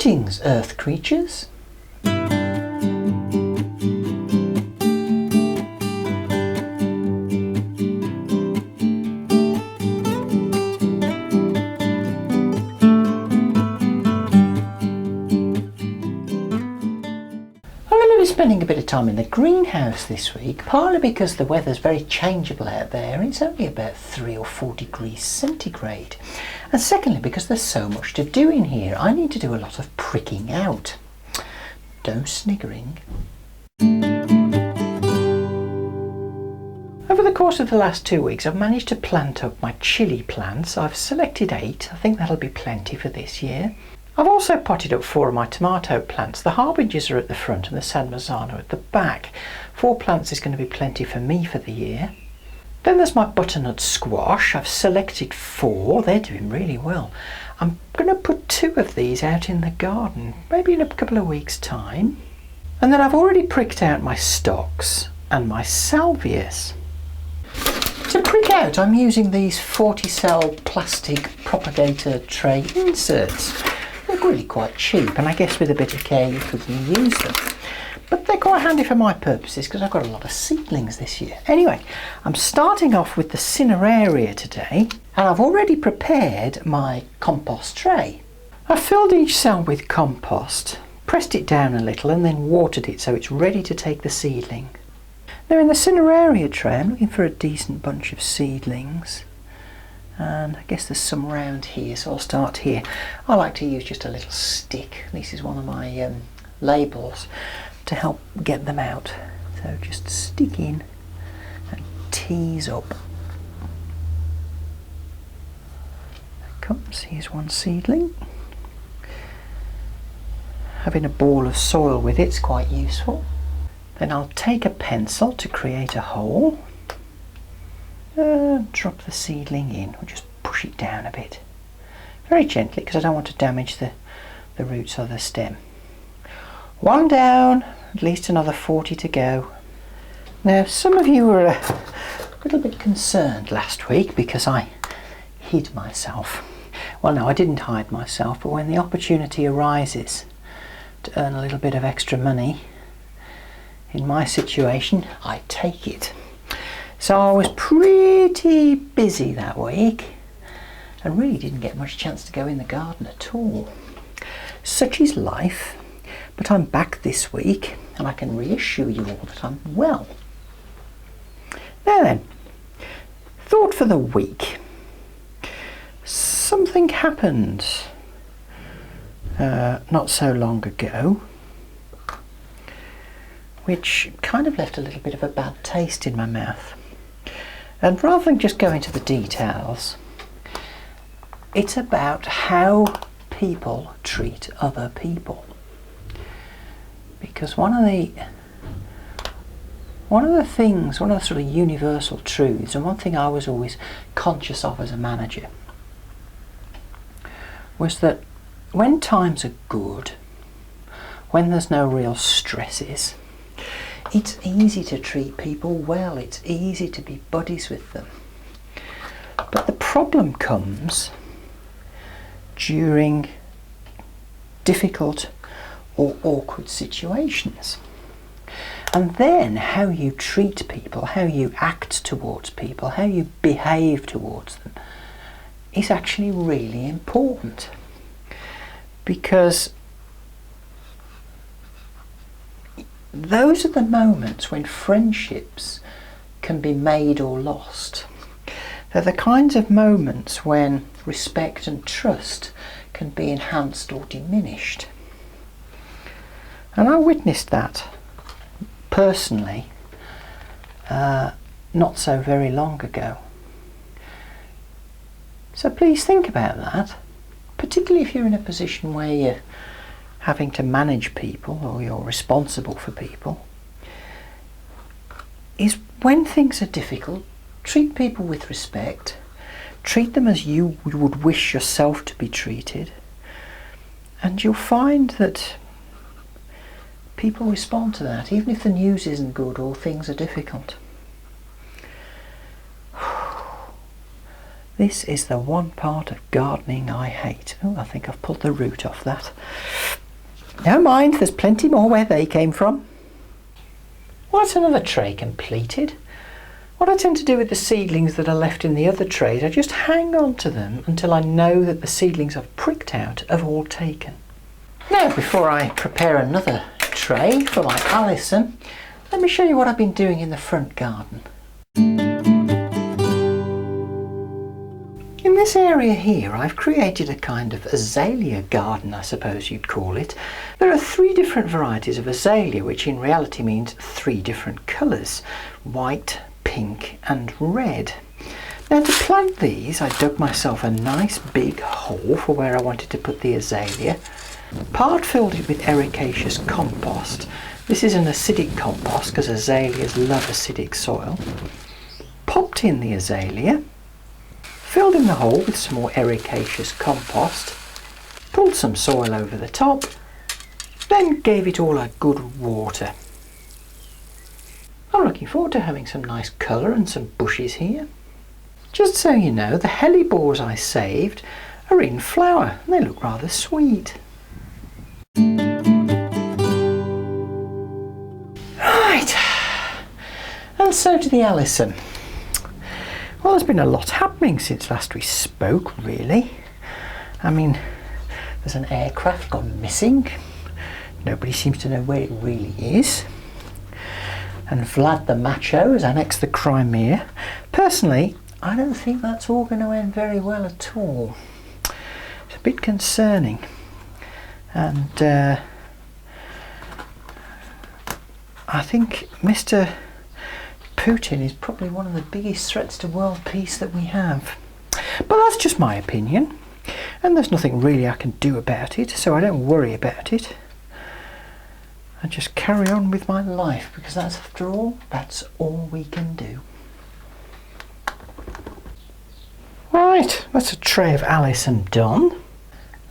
Greetings, Earth creatures. Spending a bit of time in the greenhouse this week, partly because the weather's very changeable out there and it's only about 3 or 4 degrees centigrade, and secondly because there's so much to do in here. I need to do a lot of pricking out. No sniggering. Over the course of the last 2 weeks I've managed to plant up my chilli plants. I've selected 8, I think that'll be plenty for this year. I've also potted up 4 of my tomato plants. The Harbingers are at the front and the San Marzano at the back. 4 plants is going to be plenty for me for the year. Then there's my butternut squash. I've selected 4, they're doing really well. I'm going to put 2 of these out in the garden, maybe in a couple of weeks' time. And then I've already pricked out my stocks and my salvias. To prick out, I'm using these 40-cell plastic propagator tray inserts. They're really quite cheap, and I guess with a bit of care you could use them. But they're quite handy for my purposes because I've got a lot of seedlings this year. Anyway, I'm starting off with the cineraria today, and I've already prepared my compost tray. I filled each cell with compost, pressed it down a little and then watered it so it's ready to take the seedling. Now in the cineraria tray I'm looking for a decent bunch of seedlings. And I guess there's some round here, so I'll start here. I like to use just a little stick. This is one of my labels to help get them out. So just stick in and tease up. There it comes, here's one seedling. Having a ball of soil with it's quite useful. Then I'll take a pencil to create a hole. Drop the seedling in, or just push it down a bit. Very gently, because I don't want to damage the roots of the stem. 1 down, at least another 40 to go. Now, some of you were a little bit concerned last week because I hid myself. Well, no, I didn't hide myself, but when the opportunity arises to earn a little bit of extra money, in my situation, I take it. So I was pretty busy that week and really didn't get much chance to go in the garden at all. Such is life, but I'm back this week and I can reassure you all that I'm well. Now then, thought for the week. Something happened not so long ago which kind of left a little bit of a bad taste in my mouth. And rather than just go into the details, it's about how people treat other people. Because one of the sort of universal truths, and one thing I was always conscious of as a manager, was that when times are good, when there's no real stresses, it's easy to treat people well, it's easy to be buddies with them. But the problem comes during difficult or awkward situations. And then how you treat people, how you act towards people, how you behave towards them is actually really important. Because those are the moments when friendships can be made or lost. They're the kinds of moments when respect and trust can be enhanced or diminished. And I witnessed that personally not so very long ago. So please think about that, particularly if you're in a position where you're having to manage people or you're responsible for people, is when things are difficult, treat people with respect, treat them as you would wish yourself to be treated, and you'll find that people respond to that, even if the news isn't good or things are difficult. This is the one part of gardening I hate. Oh, I think I've pulled the root off that. Never mind, there's plenty more where they came from. Well, that's another tray completed. What I tend to do with the seedlings that are left in the other trays, I just hang on to them until I know that the seedlings I've pricked out have all taken. Now, before I prepare another tray for my Alison, let me show you what I've been doing in the front garden. In this area here, I've created a kind of azalea garden, I suppose you'd call it. There are 3 different varieties of azalea, which in reality means 3 different colours: white, pink and red. Now, to plant these, I dug myself a nice big hole for where I wanted to put the azalea. Part filled it with ericaceous compost. This is an acidic compost because azaleas love acidic soil. Popped in the azalea, filled in the hole with some more ericaceous compost, pulled some soil over the top, then gave it all a good water. I'm looking forward to having some nice colour and some bushes here. Just so you know, the hellebores I saved are in flower and they look rather sweet. Right, and so to the Alison. Well, there's been a lot happening since last we spoke, really. I mean, there's an aircraft gone missing. Nobody seems to know where it really is. And Vlad the Macho has annexed the Crimea. Personally, I don't think that's all going to end very well at all. It's a bit concerning. And I think Mr. Putin is probably one of the biggest threats to world peace that we have. But that's just my opinion. And there's nothing really I can do about it, so I don't worry about it. I just carry on with my life, because after all, that's all we can do. Right, that's a tray of Alison done.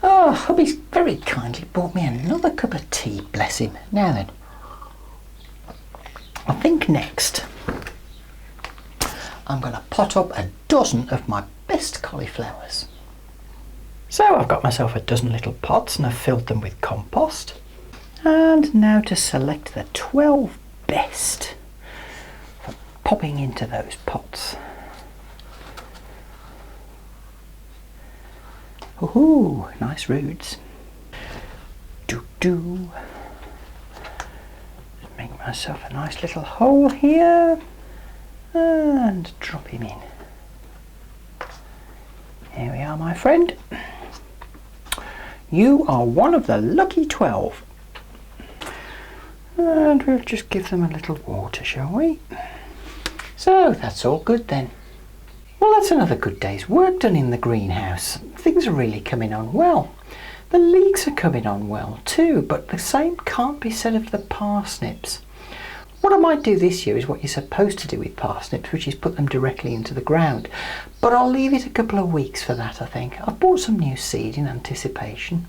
Oh, hubby's very kindly bought me another cup of tea, bless him. Now then, I think next I'm going to pot up a dozen of my best cauliflowers. So I've got myself a dozen little pots and I've filled them with compost. And now to select the 12 best for popping into those pots. Ooh, nice roots. Just make myself a nice little hole here and drop him in. Here we are, my friend. You are one of the lucky 12. And we'll just give them a little water, shall we? So that's all good then. Well, that's another good day's work done in the greenhouse. Things are really coming on well. The leeks are coming on well too, but the same can't be said of the parsnips. What I might do this year is what you're supposed to do with parsnips, which is put them directly into the ground. But I'll leave it a couple of weeks for that, I think. I've bought some new seed in anticipation.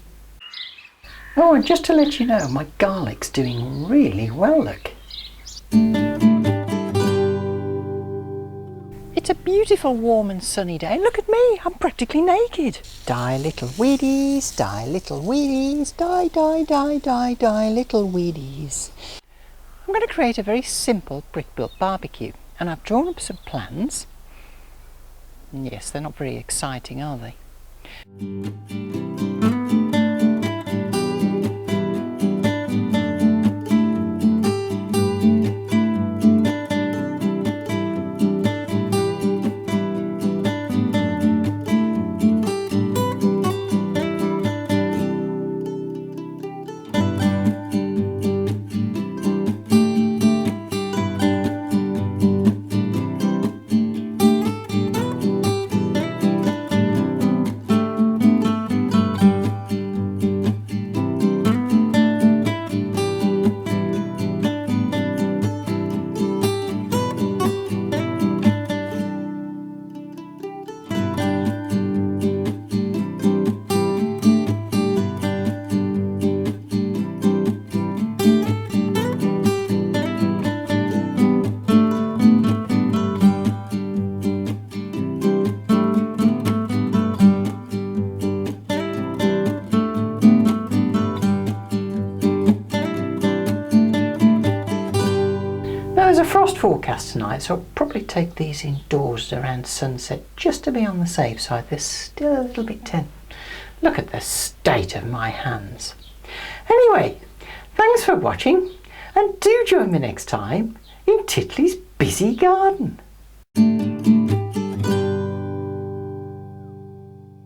Oh, and just to let you know, my garlic's doing really well, look. It's a beautiful warm and sunny day. Look at me, I'm practically naked. Die little weedies, die little weedies, die, die, die, die, die little weedies. I'm going to create a very simple brick-built barbecue, and I've drawn up some plans. Yes, they're not very exciting, are they? frost forecast tonight, so I'll probably take these indoors around sunset just to be on the safe side. They're still a little bit tense. Look at the state of my hands. Anyway, thanks for watching, and do join me next time in Titli's busy garden.